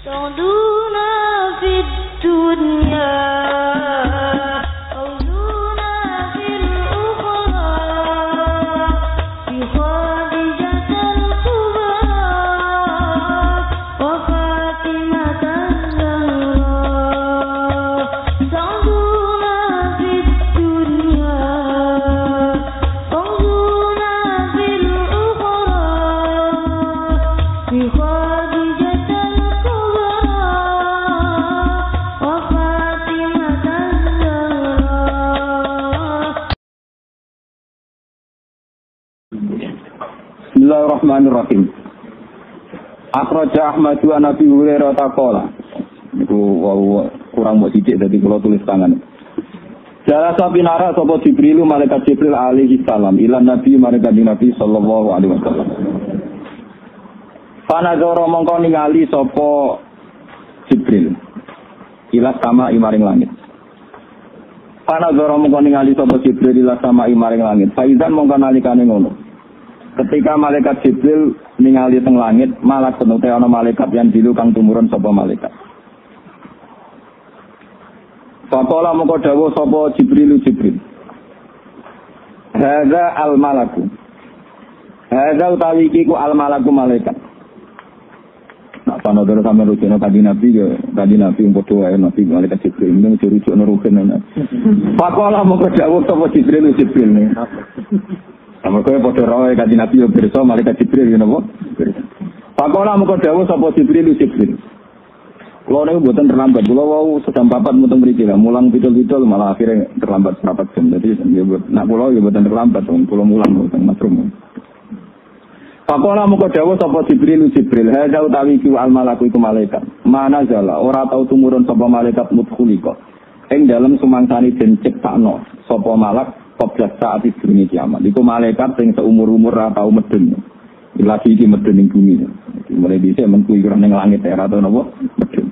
صعدونا في الدنيا قولونا في الأخرى بخادجة الكبرى وفاطمة الزهراء صعدونا في الدنيا قولونا في الأخرى بخادجة Bismillahirrahmanirrahim. Akhraja Ahmad wa Nabi Hurairah taqala. Niku kurang mau didik dadi kula tulis tangan. Jala sabinara sapa Jibril malaikat Jibril alaihi salam ila Nabi malaikat Nabi sallallahu alaihi wasallam. Panazara mongko ningali sapa Jibril ila sama maring langit. Panazara mongko ningali sapa Jibril ila sama maring langit. Faizan mongko nalikane ngono. Ketika malaikat Jibril ningali teng langit, malah senute ana malaikat yang dilu kang tumurun sapa malaikat. Faqala mongko dawuh sapa Jibril. Hadza al-malaku. Hadza utawi iki ku al-malaku malaikat. Nah, panodoro sampe rujukno kanjeng Nabi ya, kanjeng Nabi padha wae Nabi malaikat Jibril ning rujukno rugen. Faqala mongko dawuh sapa Jibril. Sama kowe padha roe kanjeng Nabi yo pirsa malaikat Jibril yo napa? Pakola mengko dawuh sapa Jibril. Kula niku mboten terlambat. Kula wau sedang papat muteng mriki lah, mulang pidul-pidul malah akhirnya terlambat seprapat jam. Jadi nak kula yo mboten terlambat, kula mulang muteng masrum. Pakola mengko dawuh sapa Jibril. Hadza utawi ku al-malaku iku malaikat. Mana jala ora tau tumurun sapa malaikat mutkhulika. Ing dalem sumangsane den ciptakno sapa malak Qoblas saat itu dunia kiamat. Iku malaikat yang seumur-umur atau medun. Lagi iki medun ning bumi. Mulai dhisik menkuwi ora ning langit era atau napa medun.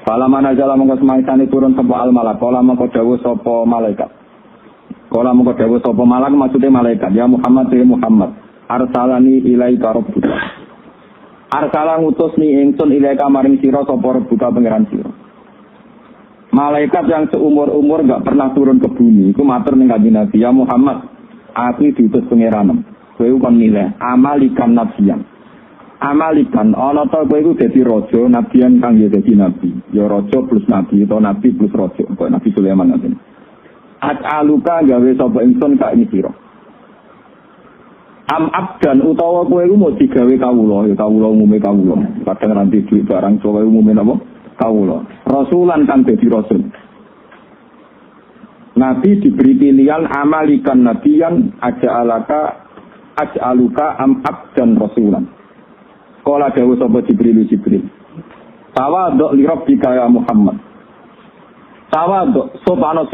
Fala manazala mongko semangsane turun sapa al malak. Kala mongko dawuh sapa malaikat. Kala mongko dawuh sapa malak maksude malaikat. Ya Muhammad ya Muhammad. Arsalani ilaika rabbuka. Arsala ngutus ni ingsun ilaika maring sira sapa rabbuka pangeran sira. Malaikat yang seumur-umur enggak pernah turun ke bumi, iku matur ning kanjeng Nabi, ya Muhammad, aku diutus pangeran. Kowe kon milih amalikan nabiyan. Amalikan ana ta kowe iku dadi raja, nabiyan kang ya dadi nabi. Ya raja plus nabi atau nabi plus raja, kok Nabi Sulaiman ngoten. At'aluka gawe sapa ingsun ka ing sira. Am abdan utawa kowe iku mau digawe kawula, ya kawula umume kawula. Kadang nanti duit barang kowe umume napa? Kawula. Rasulan kan dadi rasul. Nabi diberi pilihan amalikan nabiyan aj'aluka am abdan rasulan. Qala dawuh sapa Jibril. Tawadhu li rabbika ya Muhammad. Tawadhu sopano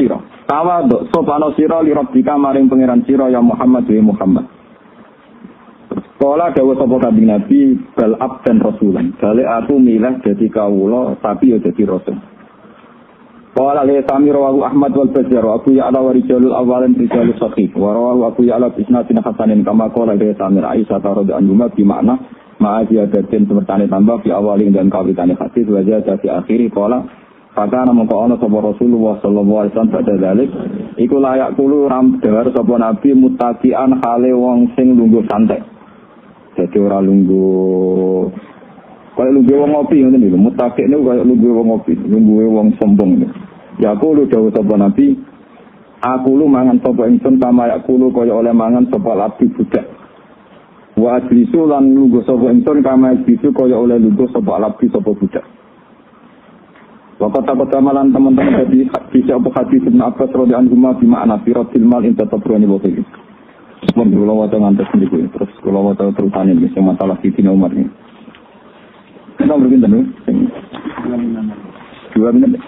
sira li rabbika maring pangeran sira ya Muhammad ya Muhammad. Kala dawuh sapa kanjeng Nabi bal abdan rasulan. Bale aku milih dadi kawula tapi ya dadi rasul. Kala le Samir wa Ahmad wal Bazzar wa Abu Ya'la wa rijalul awalin rijalus sahih wa rawahu Abu Ya'la isnadin hasanin kama qala le Samir Aisyah radhiyallahu anha bi makna ma'aziyadatin semertane tambah fi awalin dan kawitane hadis wa jada fi akhiri qala Fakana mongko ana sapa Rasulullah sallallahu alaihi wasallam pada dalik iku layak kulo ram dahar sapa Nabi mutakian hale wong sing lungguh santai. Jadi ora lungguh kaya lungguh wong ngopi ngoten lho, mutakik niku kaya lungguh wong ngopi, lungguh wong sombong. Ya kulo dawuh sapa Nabi, aku lu mangan sapa ingsun kama ya kulo kaya oleh mangan sapa abdi budak. Wa ajlisu lan lungguh sapa ingsun kama ajlisu kaya oleh lungguh sapa abdi sapa budak. Waktu takut amalan teman-teman jadi bisa apa hadis Ibn Abbas radhiyallahu anhu bima ana firatil mal in tatabrani wa qili. Mun kula wate ngantos niku terus kula wate terusane iki masalah Sidina Umar ini. Kita berpindah dulu. 2 menit.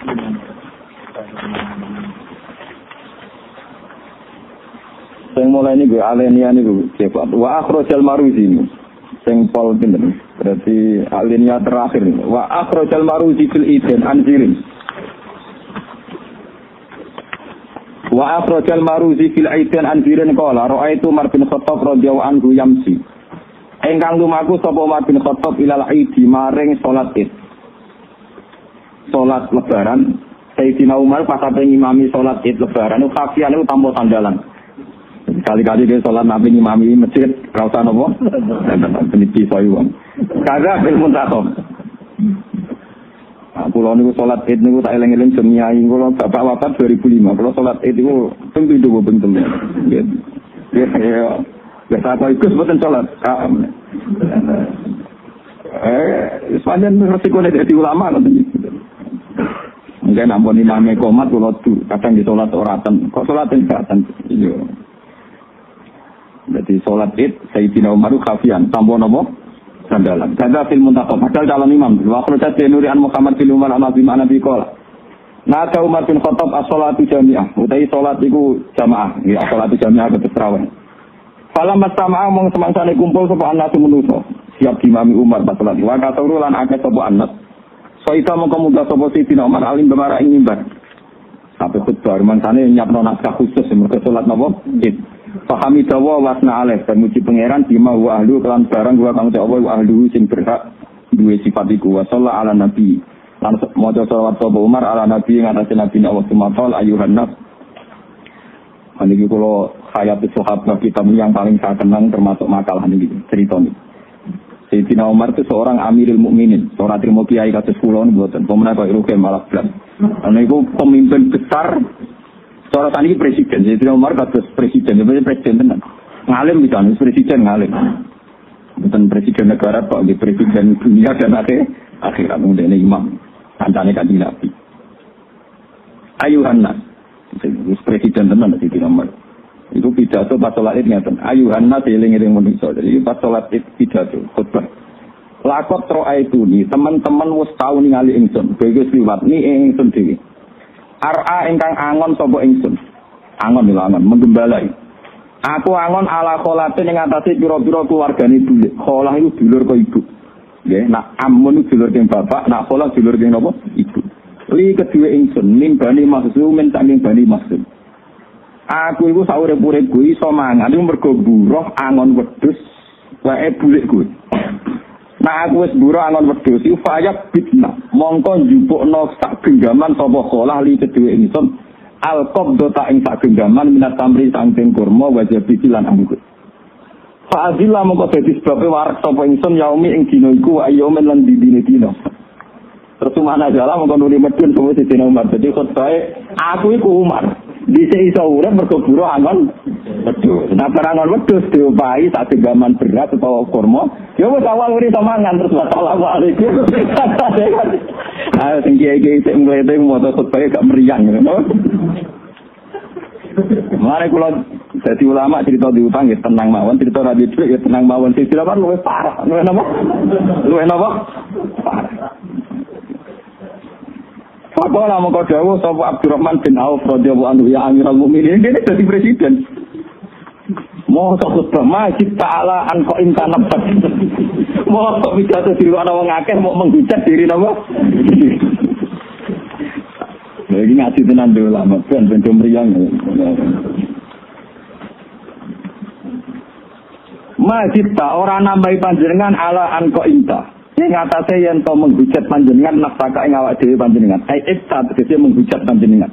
Saya mulai ini gue alenia nih gue cepat. Wa akhrajal Maruzi ini. Sing pol pinten berarti alinea terakhir wa akhrajal Maruzi fil Iden anzirin wa akhrajal Maruzi fil Iden anzirin qala ra'aitu Umar bin Khattab radhiyallahu anhu yamsi engkang lumaku sapa Umar bin Khattab ilal Idi maring salat Id salat lebaran, Sayyidina Umar pas ape ngimami salat Id lebaran itu kafian itu tanpa sandalan. Kali-kali dia salat nabi ngimami masjid, ra usah napa? Peniti sayu wong. Kagak bil muntakhab. Kulo niku salat Id niku tak eling-eling jeng nyai kulo bapak wafat 2005. Kulo salat Id niku ping 7 ping 3. Ya. Wes apa iku mboten salat. Sepanjang resiko dadi ulama ngoten iki. Mungkin ampun imame komat kulo tu kadang di salat oratan. Kok salat oratan? Iya. Jadi salat Id Sayyidina Umar khafian tanpa napa? Sandalan. Kada fil muntakhab padahal calon imam. Wa akhraja Nurian Muhammad bin Umar Nabi Nabi qala. Nada Umar bin Khattab as-salatu jami'ah. Utai salat iku jamaah. Ya salatu jami'ah betul terawih. Fala masama'a mong semangsane kumpul sapa anak menuso. Siap imami Umar pas salat. Wa katuru lan akeh sapa anak. Soita mongko muga sapa Sayyidina Umar alim bemara ing mimbar. Sampai khutbah mangsane nyiapno naskah khusus mergo salat napa? Pahami dawa wasna alaih dan muji pangeran bima wa ahlu kelan barang gua kang dawa wa ahlu sing berhak duwe sifat iku wa sallallahu ala nabi lan maca selawat sapa Umar ala nabi ngatasi nabi Allah Subhanahu ayuhan nas. Niki kula hayat sahabat kita yang paling saya kenang termasuk makalah niki cerita niki. Sayyidina Umar itu seorang Amirul Mukminin, seorang terima kiai kados kula mboten pemenang kok ruke malah blas. Niku pemimpin besar. Cara tadi presiden, jadi Umar kados presiden, jadi presiden tenan. Ngalim misalnya, presiden ngalim. Bukan presiden negara, kok di presiden dunia dan akhirat. Ini imam, kancane kanjeng Nabi. Ayuhan nas, presiden tenan di Umar. Itu pidato pas sholat id ngeten. Ayuhan nas eling-eling manusia. Jadi pas sholat id pidato khutbah. Lakot ro'aituni, teman-teman wis tau ningali ingsun. Begitu liwat ni ingsun dhewe. Ar'a ingkang angon sapa ingsun. Angon lho angon menggembalai. Aku angon ala kholatin ing atase pira-pira keluargane dulur. Kholah iku dulur kok ibu. Nggih, nak amun dulur king bapak, nak kholah dulur king napa? Ibu. Li kedue ingsun ning bani mahzum saking bani mahzum. Aku iku saurip-uripku iso mangan iku mergo buruh angon wedhus wae bulikku. Nah aku wis mbura angon wedhus iku fayak bitna mongko njupukno sak genggaman sapa kholah li kedue ingsun alqabdo ta ing sak genggaman minat tamri saking kurma wajib lan anggur fa azilla mongko dadi sebabe warak sapa ingsun yaumi ing dina iku wa yaumen lan dina terus mana jala mongko nuli medun sapa Sayyidina Umar dadi khotoe aku iku Umar dhisik iso urip mergo mbura angon wedhus nah angon wedhus diopahi sak genggaman berat utawa kurma ya wis awal uri mangan terus assalamualaikum. Ah sing kiai-kiai sing mlete moto khotbah gak meriang ngono. Mare kula dadi ulama cerita diutang ya tenang mawon, cerita ra dhuwit ya tenang mawon. Sing dilapar luwih parah. Luwih napa? Luwih napa? Parah. Faqala mongko dawuh sapa Abdurrahman bin Auf radhiyallahu anhu ya Amirul Mukminin dene dadi presiden. Mau khutbah masjid ta'ala an ko intanabat. Mau kok pidato diri ana wong akeh mau menghujat diri napa? Lagi ngaji tenan dhewe lama ben mriyang. Masjid ta ora nambahi panjenengan ala an ko inta. Sing atase yen to menghujat panjenengan nafsaka ing awak dhewe panjenengan. Ai ikta tegese menghujat panjenengan.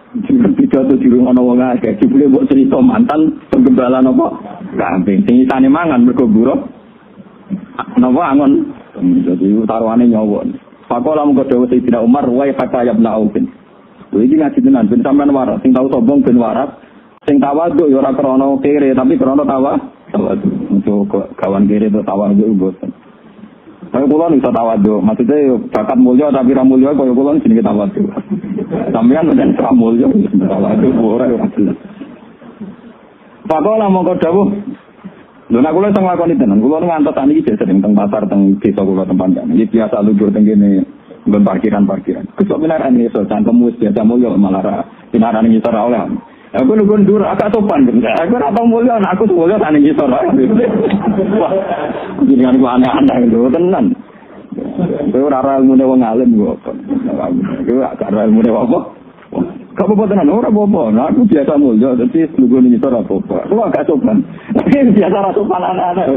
Jika pidato dirung ana wong akeh, jebule mbok cerita mantan penggembala napa? Kambing sing isane mangan mergo buruh. Napa angon? Jadi taruhane nyawa. Pakola mung dawuh Sayyidina Umar wa fataya ibn Aufin. Lha iki ngaji tenan ben sampean waras, sing tau sombong ben waras, sing tawadhu ya ora krana kere tapi krana tawadhu. Untuk kawan kere to tawadhu mboten. Saya kula ning tawadhu, maksudnya bakat mulya tapi ra mulya kaya kula jenenge tawadhu. Sampeyan mboten ra mulya tawadhu ora jelas. Pakola mung dawuh lho nek kula teng lakoni tenan, kula ngantos saniki sering teng pasar teng desa kula tempat. Iki biasa lugur teng kene nggon parkiran. Kesok benaran iso cangkemmu biasa mulya malah ra pinaran ngisor oleh. Aku lugun dur agak sopan ben. Aku ora tau mulya, aku mulya tani ngisor. Wah, jenengan ku aneh-aneh lho tenan. Kowe ora ilmune wong alim kok. Kowe gak ora ilmune apa? Kamu apa tenan? Ora apa-apa. Nah, aku biasa mulya, dadi lugu ning ngisor apa-apa. Aku agak sopan. Biasa ra sopan anak-anak.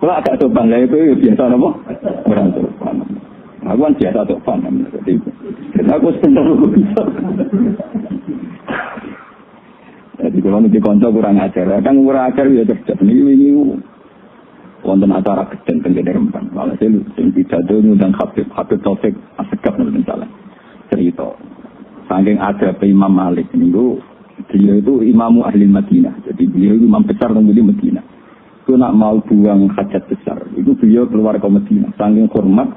Kalau agak sopan lah itu biasa apa? Orang sopan. Aku kan biasa sopan. Jadi aku sebentar bisa. Jadi kalau nanti konco kurang ajar, kadang kurang ajar ya cerdas. Ini wonten acara kecil tenggene Rembang. Malah saya pidato ngundang Habib Taufik Asegaf misalnya cerita. Saking ada Imam Malik niku, dia itu imamu ahli Madinah. Jadi beliau itu imam besar di Madinah. Itu nak mau buang hajat besar, itu beliau keluar ke Madinah. Saking hormat,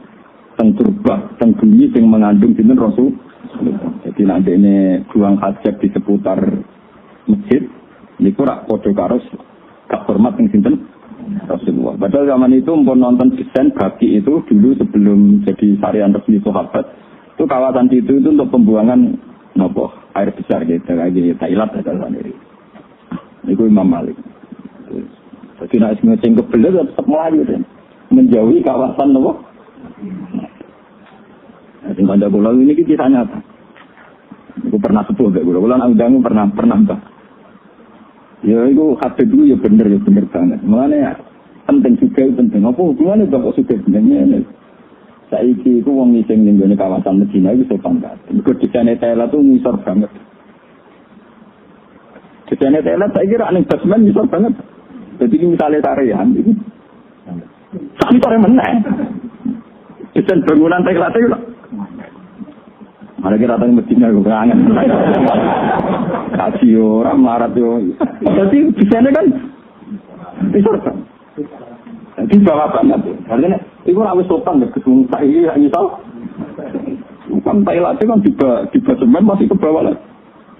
teng turbah, teng bumi yang mengandung dinten Rasul. Jadi nanti ini buang hajat di seputar masjid, niku rak podo karos gak hormat yang sinten Rasulullah. Padahal zaman itu mau nonton desain baki itu dulu sebelum jadi syariat resmi sahabat, itu kawasan itu untuk pembuangan nopo air besar gitu, lagi Thailand ada sendiri. Niku Imam Malik. Jadi nak ngeceng kebelet tetap melayu deh, menjauhi kawasan nopo. Nah, tinggal ada pulau ini kisah nyata. Aku pernah sepuh gak gue, kalau undang pernah mbak. Ya itu hati dulu ya bener banget. Makanya ya penting juga penting. Apa hubungannya bapak suka sebenarnya? Saiki itu wong ngising ning gone kawasan Medina itu sopan banget. Mergo desaine Thailand tuh ngisor banget. Desaine Thailand saya kira ning basement ngisor banget. Jadi misalnya tarian itu sakit orang meneh. Desain bangunan Thailand itu ada kira datang Medina gue kangen. Kasih orang marat yo. Jadi desainnya kan ngisor kan. Jadi bawa banget. Artinya itu harus sopan deh, kesung saya misal, kan Thailand kan di basement masih ke bawah lah.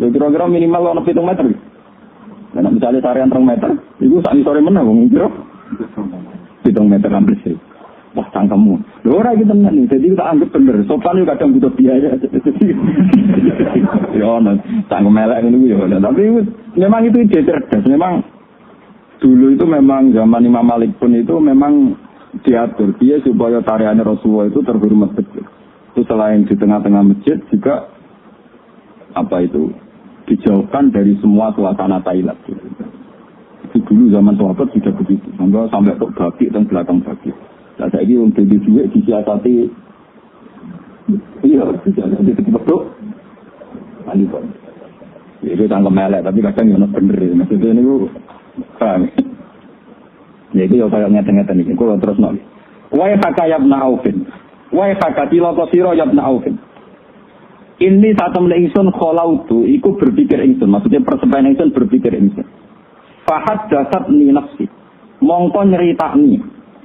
Ya kira-kira minimal 7 meter. Nah misalnya tarian 3 meter, itu saat sore mana bang? Kira 7 meter hampir sih. Wah cangkemmu. Loh orang kita nih, jadi kita anggap bener. Sopan itu kadang butuh biaya. Ya nah, cangkem melek ini ya. Tapi memang itu ide cerdas. Memang dulu itu memang zaman Imam Malik pun itu memang diatur dia supaya tarian Rasulullah itu terhormat betul. Itu selain di tengah-tengah masjid juga apa itu dijauhkan dari semua suasana Thailand. Itu dulu zaman sahabat sudah begitu. Sampai ke baki dan belakang baki. Nah saya ini untuk duit disiasati. Iya, disiasati betul. Ani pun. Itu tanggung melek tapi kadang yang bener. Maksudnya ini paham. Jadi yo kaya ngeten-ngeten iki kula terus nol. Wa fakayabna aufin. Wa fakatila qasira yabna aufin. Ini satemene ingsun kholautu iku berpikir ingsun, maksudnya persepayan ingsun berpikir ingsun. Fahad jasatni nafsi. Mongko nyeritakni,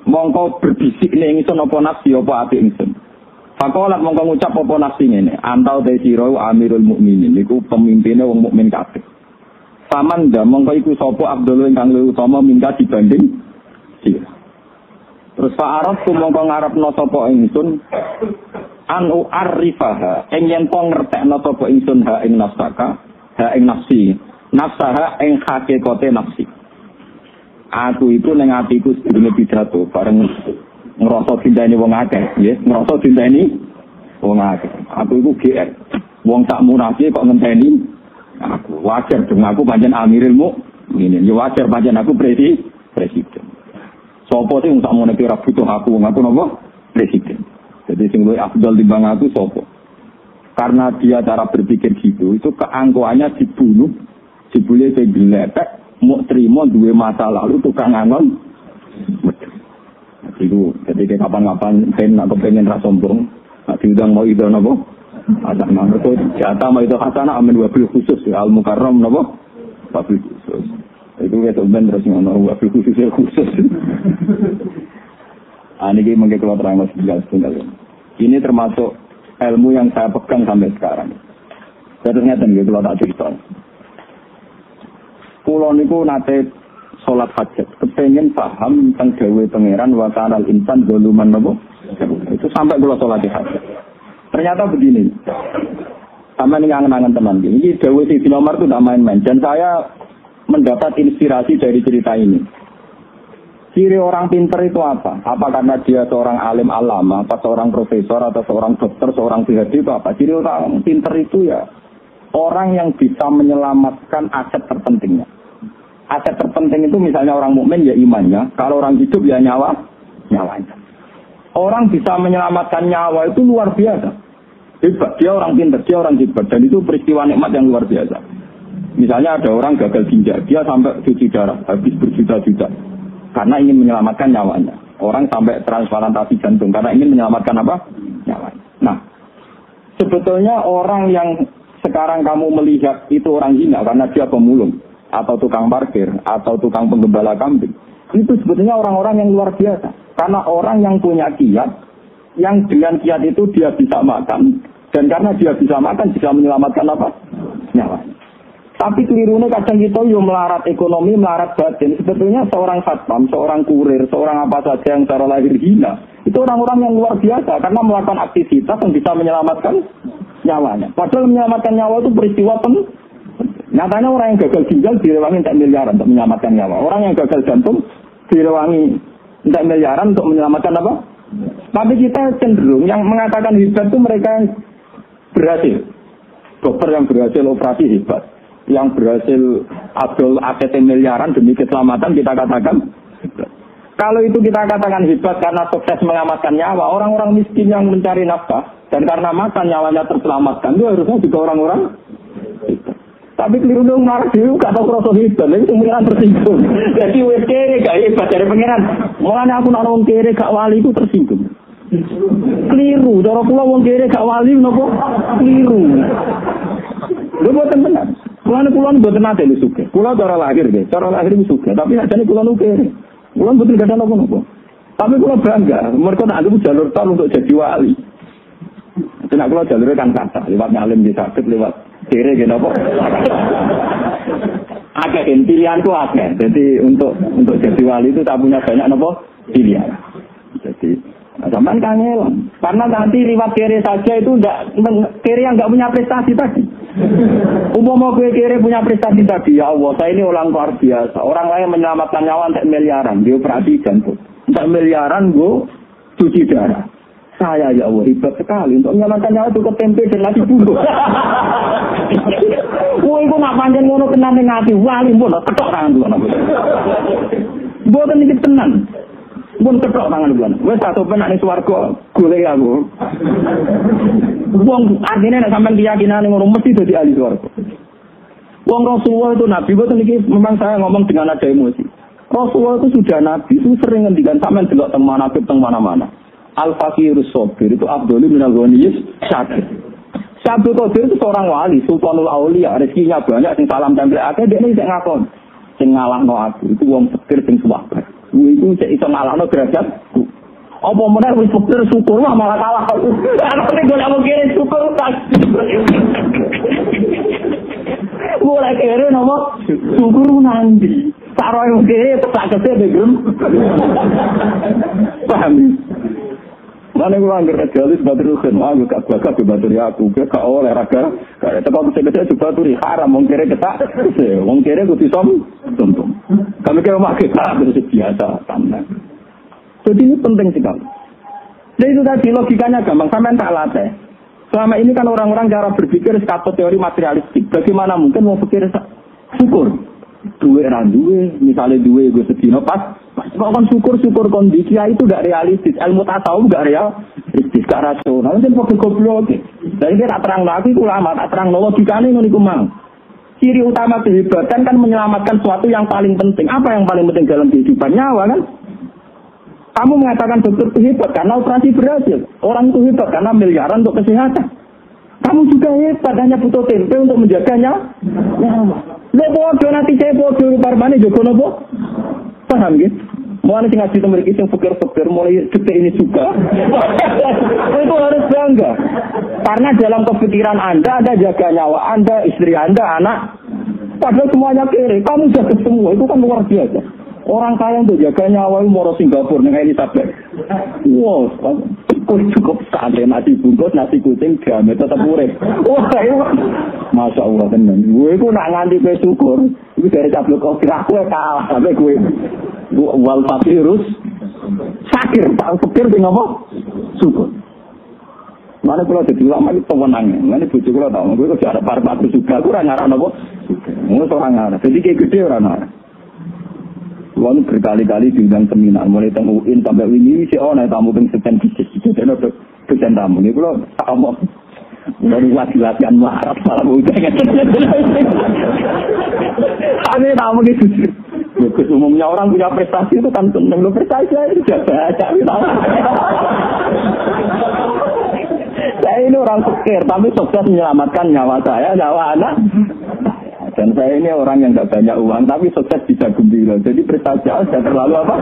mongko berbisik ning ingsun apa nafsi apa ati ingsun. Faqalat mongko ngucap apa nafsi ngene, antau te sira amirul mukminin niku pemimpine wong mukmin kabeh. Paman ndak mongko iku sapa Abdul ingkang luwih utama mingga dibanding sira. Terus Fa'arab tu mongko ngarepno sapa ingsun anu arifaha ing yen kok ngertekno sapa ingsun ha ing nafsaka ha ing nafsi nafsaha ing hakikate nafsi. Aku itu ning atiku sedurunge pidato bareng ngrasa dinteni wong akeh nggih ngrasa dinteni wong akeh. Aku iku GR wong tak munafik kok ngenteni aku wajar dong aku pancen amiril mukminin ya wajar pancen aku presiden. Sopo sih tak mau nekira butuh aku napa presiden. Jadi sing luwih afdal timbang aku sopo. Karena dia cara berpikir gitu, itu keangkuhannya dibunuh, dibule segletek, mau terima duwe masa lalu tukang angon. Itu jadi kapan-kapan nak kepengen ra sombong, nak diundang mau itu napa? Ada nang itu jatah mau itu hasanah amin wabil khusus al mukarram napa? Wabil khusus. Itu kita bener terus ngono wabil khusus. Ini mungkin kalau terang masih jelas tinggal. Ini termasuk ilmu yang saya pegang sampai sekarang. Saya ternyata nih kalau tak cerita. Kulo niku nate sholat hajat, kepengen paham tentang dawe pangeran wa kanal insan zaluman napa. Itu sampai kulo sholat hajat. Ternyata begini. Sama ini angen-angen teman gini. Ini dawe Sayyidina Umar itu tidak main-main. Dan saya mendapat inspirasi dari cerita ini. Ciri orang pinter itu apa? Apa karena dia seorang alim alama, apa seorang profesor, atau seorang dokter, seorang PhD itu apa? Ciri orang pinter itu ya orang yang bisa menyelamatkan aset terpentingnya. aset terpenting itu misalnya orang mukmin ya imannya, kalau orang hidup ya nyawanya. Orang bisa menyelamatkan nyawa itu luar biasa. Hebat, dia orang pintar, dia orang hebat, dan itu peristiwa nikmat yang luar biasa. Misalnya ada orang gagal ginjal, dia sampai cuci darah, habis berjuta-juta, karena ingin menyelamatkan nyawanya. Orang sampai transplantasi jantung, karena ingin menyelamatkan apa? Nyawanya. Nah, sebetulnya orang yang sekarang kamu melihat itu orang hina karena dia pemulung, atau tukang parkir, atau tukang penggembala kambing, itu sebetulnya orang-orang yang luar biasa. Karena orang yang punya kiat, yang dengan kiat itu dia bisa makan, dan karena dia bisa makan, bisa menyelamatkan apa? Nyawanya. Tapi kelirunya kadang kita yo melarat ekonomi, melarat batin. Sebetulnya seorang satpam, seorang kurir, seorang apa saja yang secara lahir hina, itu orang-orang yang luar biasa karena melakukan aktivitas yang bisa menyelamatkan nyawanya. Padahal menyelamatkan nyawa itu peristiwa penting. Nyatanya orang yang gagal ginjal direwangi entek miliaran untuk menyelamatkan nyawa. Orang yang gagal jantung direwangi entek miliaran untuk menyelamatkan apa? Tapi kita cenderung yang mengatakan hebat itu mereka yang berhasil. Dokter yang berhasil operasi hebat. Yang berhasil adol ATT miliaran demi keselamatan kita katakan hebat. Kalau itu kita katakan hebat karena sukses menyelamatkan nyawa, orang-orang miskin yang mencari nafkah dan karena makan nyawanya terselamatkan itu harusnya juga orang-orang hebat. Tapi keliru dong marah dulu gak tau rasa hebat, itu pengiran tersinggung. Jadi wes kere gak hebat dari pengiran. Mulanya aku nak wong kere gak wali itu tersinggung. Keliru, cara kula wong kere gak wali napa keliru. Lho boten benar. Kula boten nate lho suke. Kula cara lahir nggih, cara lahir wis suke, tapi ajane kula nu kere. Kula boten gadah napa-napa. Tapi kula bangga, mereka nak aku jalur tol untuk jadi wali. Nek kula jalure kan kata, lewat ngalim di sakit, lewat kere gitu apa? Agak pilihanku agak. Jadi untuk jadi wali itu tak punya banyak apa pilihan. Jadi zaman kangen. Karena nanti lewat kere saja itu kere yang enggak punya prestasi tadi. Umpama gue kere punya prestasi tadi, ya Allah, saya ini orang luar biasa. Orang lain menyelamatkan nyawa entek miliaran, dia operasi jantung. Entek miliaran gue cuci darah. Saya ya Allah hebat sekali untuk menyelamatkan nyawa itu ke tempe dan nasi bungkus. Woi, gue nak panjang ngono tenan ning ati wali mbon ketok tangan dulu. Mboten iki tenan. Mbon ketok tangan dulu. Wis satu penak ning swarga golek aku. Wong artine nek sampean keyakinan ngono mesti dadi ahli swarga. Wong Rasulullah itu nabi, mboten iki memang saya ngomong dengan ada emosi. Rasulullah itu sudah nabi, itu sering ngendikan sampean delok teng manaqib teng mana-mana. Al-Fakirus Sobir itu Abdul Minal Ghaniyus Syakir. Syabdul Qadir itu seorang wali, Sultanul Aulia, rezekinya banyak, sing salam tempel akeh, dia ini bisa ngakon. Sing ngalahno aku, itu wong fakir sing suwabar. Itu iso ngalahno derajat. Apa meneh wis fakir syukur malah kalah. Ana nek golek kene syukur tak. Mulai kere nopo syukur nanti. Saroe kere tak kese begem. Paham? Mana gue anggar jalis baterai kan, aku gak bakat ke baterai aku, gak oleh raga, kayak tempat saya juga baterai haram, mungkin kita, mungkin gue tisom, tuntung. Kami kira makai tak terus biasa, tanah. Jadi ini penting sekali. Jadi itu tadi logikanya gampang, sampai tak latih. Selama ini kan orang-orang cara berpikir sekatut teori materialistik. Bagaimana mungkin mau pikir syukur? Duwe randuwe, misalnya duwe gue sedino pas. Kok kan syukur kondisi itu tidak realistis, ilmu tasawuf tidak realistis, tidak rasional. Nanti pakai goblok. Jadi dia tak terang lagi, ulama tak terang logikanya ini kumang. Ciri utama kehebatan kan menyelamatkan sesuatu yang paling penting. Apa yang paling penting dalam kehidupan? Nyawa kan? Kamu mengatakan dokter itu hebat karena operasi berhasil. Orang itu hebat karena miliaran untuk kesehatan. Kamu juga hebat, hanya butuh tempe untuk menjaganya. Nyawa. Lo bodoh nanti saya bodoh, parmane jogo nopo. Paham gitu? Mulai sing ngaji memiliki sing fikir-fikir mulai detik ini juga. Itu harus bangga. Karena dalam kepikiran Anda jaga nyawa Anda, istri Anda, anak. Padahal semuanya kiri. Kamu jaga semua. Itu kan luar biasa. Orang kaya untuk jaga nyawa itu mau Singapura dengan Elizabeth. Wow, cukup sekali nasi bungkus, nasi kucing, jamet tetap urip. Wah, Masya Allah tenan. Gue itu nak nganti gue syukur. Itu dari cablok kau kira gue kalah sampai gue wal virus sakit, tak pikir dengan apa? Syukur. Mana kalau jadi ulama itu pemenangnya. Mana bujuk kalau tahu, gue kerja ada parpatu juga. Gue orang ngarang apa? Gue seorang ngarang. Jadi kayak gede orang ngarang. Kulo berkali-kali diundang seminar, mulai teng UIN sampai ini si ono tamu teng sekian bisnis. Jadi dosen tamu ini kulo tak omong. Dari latihan melarat malah udah aneh tamu gitu. Bagus umumnya orang punya prestasi itu kan seneng lo prestasi itu baca. Saya ini orang fakir tapi sukses menyelamatkan nyawa saya, nyawa anak. Dan saya ini orang yang tidak banyak uang tapi sukses bisa gembira. Jadi prestasi sudah terlalu apa?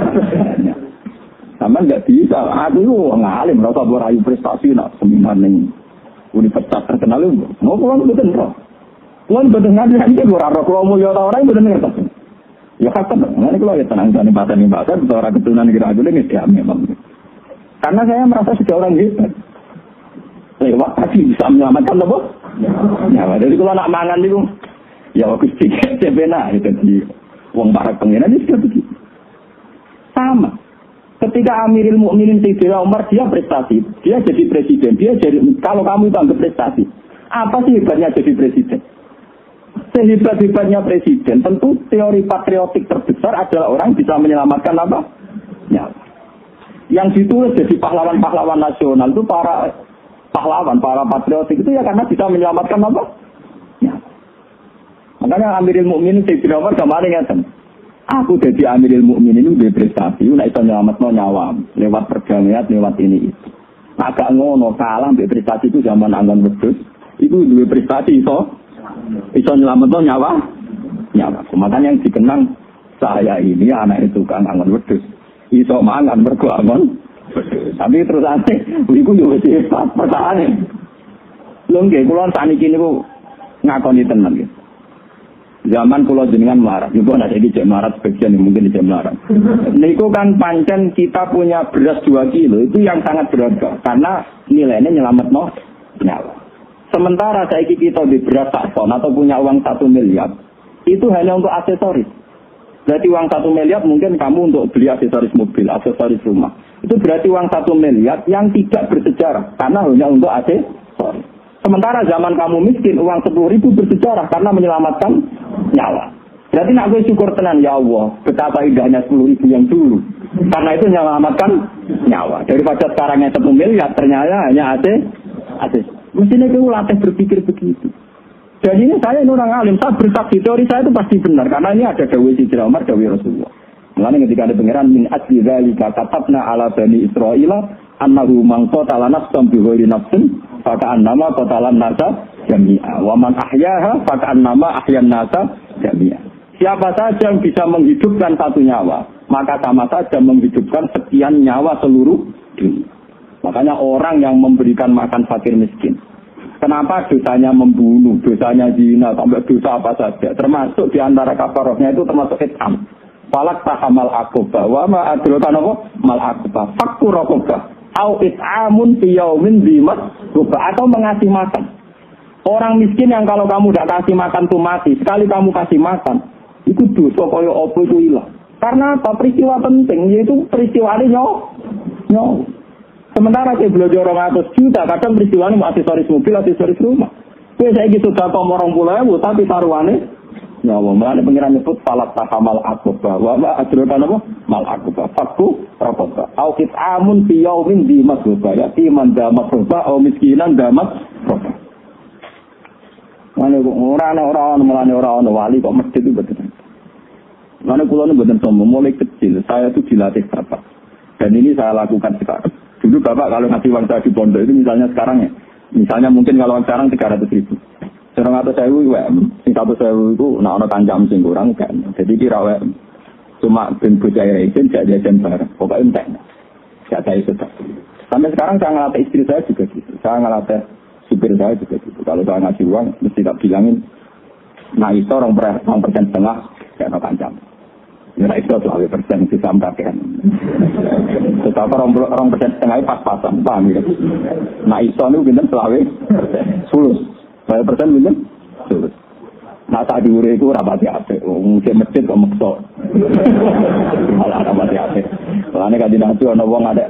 Sama nggak bisa. Aku itu ngalim rasa berayu prestasi nak seminar nih. Universitas terkenal itu, mau pulang betul roh. Pulang betul ngaji nanti gue raro kalau mau jauh orang betul ngerti. Ya kan, nanti kalau ya tenang nih bahasa orang keturunan kira-kira ini dia memang. Karena saya merasa sudah orang gitu. Lewat tadi bisa menyelamatkan apa? Ya, jadi kalau nak mangan itu, ya waktu sedikit sebena itu di uang para pengiran itu sudah begitu. Sama. Ketika Amirul Mukminin Sayyidina Umar dia prestasi, dia jadi presiden, dia jadi kalau kamu itu anggap prestasi, apa sih hebatnya jadi presiden? Sehebat-hebatnya presiden, tentu teori patriotik terbesar adalah orang bisa menyelamatkan apa? Ya. Yang ditulis jadi pahlawan-pahlawan nasional itu para pahlawan, para patriotik itu ya karena bisa menyelamatkan apa? Ya. Makanya Amirul Mukminin Sayyidina Umar kemarin ngatakan, aku jadi Amirul Mukminin itu berprestasi, nek iso nyelametno nyawa lewat perdamaian, lewat ini itu. Agak ngono kalah mbek prestasi itu zaman angon wedhus, itu duwe prestasi iso nyelametno nyawa. Makanya yang dikenang saya ini anak itu kan angon wedhus. Iso mangan mergo angon wedhus. Tapi terus aneh, iku yo wis hebat pertaane. Lho nggih kula saniki niku ngakoni tenan nggih. Zaman pulau jenengan melarat, itu ada di jam melarat sebagian mungkin di jam melarat. Niku kan pancen kita punya beras 2 kilo itu yang sangat berharga karena nilainya nyelamat nyawa. Sementara saya kita di beras 1 ton atau punya uang 1 miliar itu hanya untuk aksesoris. Berarti uang 1 miliar mungkin kamu untuk beli aksesoris mobil, aksesoris rumah. Itu berarti uang 1 miliar yang tidak bersejarah karena hanya untuk aksesoris. Sementara zaman kamu miskin, uang 10.000 bersejarah karena menyelamatkan nyawa. Berarti nak gue syukur tenan, ya Allah, betapa indahnya 10.000 yang dulu. Karena itu menyelamatkan nyawa. Daripada sekarangnya 1 miliar, ternyata hanya AC. Mestinya gue latih berpikir begitu. Dan ini saya ini orang alim, saya bersaksi teori saya itu pasti benar. Karena ini ada dawai Sayyidina Umar, dawai Rasulullah. Mengenai ketika ada pengiran, min asli dzalika katabna ala bani Israila annahu man qatala nafsan bi ghairi nafsin faka'annama qatalan nasa jami'a wa man ahyaha faka'annama ahyan nasa jami'a. Siapa saja yang bisa menghidupkan 1 nyawa, maka sama saja menghidupkan sekian nyawa seluruh dunia. Makanya orang yang memberikan makan fakir miskin, kenapa dosanya membunuh, dosanya zina, sampai dosa apa saja, termasuk di antara kafarahnya itu termasuk itam. Falak tahamal akobah, wa ma adrokan apa? Mal akobah, fakku rokobah, au it'amun fiyaumin bimat, atau mengasih makan. Orang miskin yang kalau kamu tidak kasih makan tuh mati, sekali kamu kasih makan, itu dosa kaya apa itu hilang. Karena apa? Peristiwa penting, yaitu peristiwa ini nyawa. Sementara saya belajar 200 juta, kadang peristiwa ini aksesoris mobil, aksesoris rumah. Saya gitu dapat 20.000, tapi taruhannya nyawa. Mulanya pengiran nyebut falat tahamal akobah wa ma adrokan apa? Mal akobah fakku rokobah au kit'amun fiyaumin di masrubah ya iman damat rokobah au miskinan damat rokobah. Mulanya orang wali kok masjid itu betul. Mulanya kulon itu betul sombong. Mulai kecil saya itu dilatih bapak. Dan ini saya lakukan sekarang. Dulu bapak kalau ngasih uang saya di pondok itu misalnya sekarang ya. Misalnya mungkin kalau sekarang 300.000. Serang atau saya sing 1.000 itu nak ono kancam sing kurang kan. Jadi kira cuma ben bocah izin gak jajan bareng. Pokoknya entek. Gak ada itu. Sampai sekarang saya ngelatih istri saya juga gitu. Saya ngelatih supir saya juga gitu. Kalau saya ngasih uang mesti tak bilangin nah itu 2% setengah gak ono kancam. Ya itu 2% bisa mendapatkan. Tetapi 2% setengah pas-pasan, paham ya? Nah itu pinten 20%. Sulus. 1% pinten? Sulus. Nah saat diure itu rapati apik. Mungkin masjid kok meksa. Malah rapati apik. Soalnya kan dinasti ana wong ada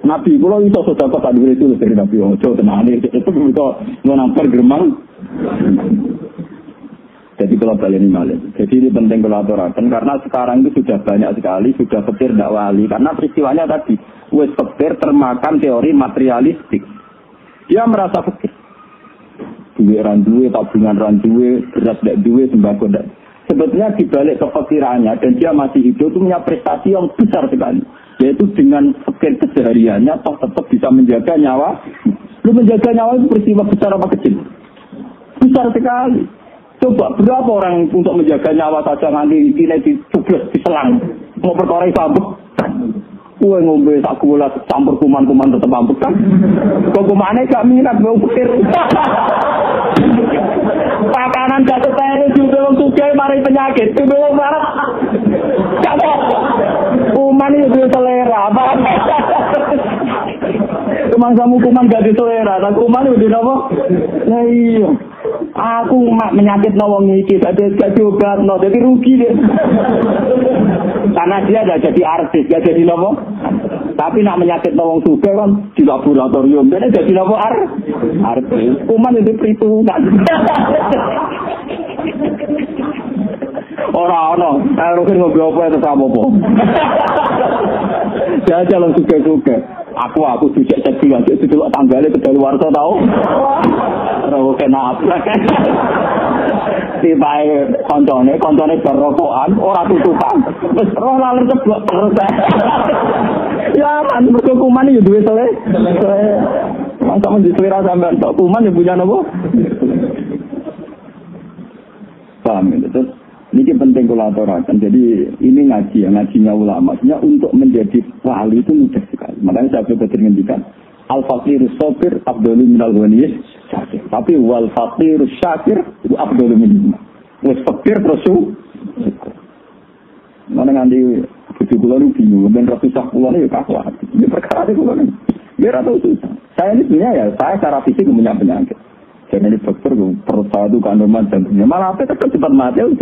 Nabi kula iso sedekah sak diure itu dari Nabi ojo tenane itu bisa nang pergeremang. Jadi kalau balik malah. Jadi ini penting kalau aturakan karena sekarang itu sudah banyak sekali sudah fakir tidak wali karena peristiwanya tadi wes fakir termakan teori materialistik. Dia merasa fakir. Duit randuwe, tabungan randuwe, beras tidak duwe, sembako tidak. Sebetulnya dibalik kefakirannya dan dia masih hidup itu punya prestasi yang besar sekali. Yaitu dengan fakir kesehariannya toh tetap bisa menjaga nyawa. Lu menjaga nyawa itu peristiwa besar apa kecil? Besar sekali. Coba berapa orang untuk menjaga nyawa saja nanti ini dicublos, diselang, mau perkara sabuk. Kue ngombe tak gula campur kuman-kuman tetap ambek kan? Kok kumane gak minat mau pikir. Pakanan gak setene juga wong sugih mari penyakit. Wong marah. Gak kuman itu selera. Mangsamu kuman gak diselera, tak kuman udah apa? Nah iya, aku mak menyakit nawang iki, tapi gak diobat, no, jadi rugi deh. Karena dia gak jadi artis, gak jadi apa? Tapi nak menyakit nawang suka kan di laboratorium, jadi apa artis. Kuman itu perhitungan. Orang-orang, kalau ngobrol apa itu sama apa? Dia jalan suka-suka. Aku dijak cek lagi itu tanggalnya ke luar tahu. Ora kena apa. Tibae koncone berokokan ora tutupan. Wis ora laler ceblok terus. Ya man mergo kuman yo duwe selesai. Mangsa diselera sampean tok kuman yo punya napa? Paham itu. Ini penting kolaborasi. Jadi ini ngajinya ulama. Maksudnya untuk menjadi wali itu mudah sekali. Makanya saya sudah mengingatkan al-faqir sabir afdalu minal ghaniyis syakir. Tapi wal faqir syakir itu afdalu minal. Wes fakir terus syukur. Mana nganti bojo kula lu bingung ben ratusah kula ya kakuat. Ini perkara kula ini. Biar atau susah. Saya ini sebenarnya ya saya secara fisik punya penyakit. Jadi ini dokter perut saya itu kandungan jantungnya malah apa tetap cepat mati itu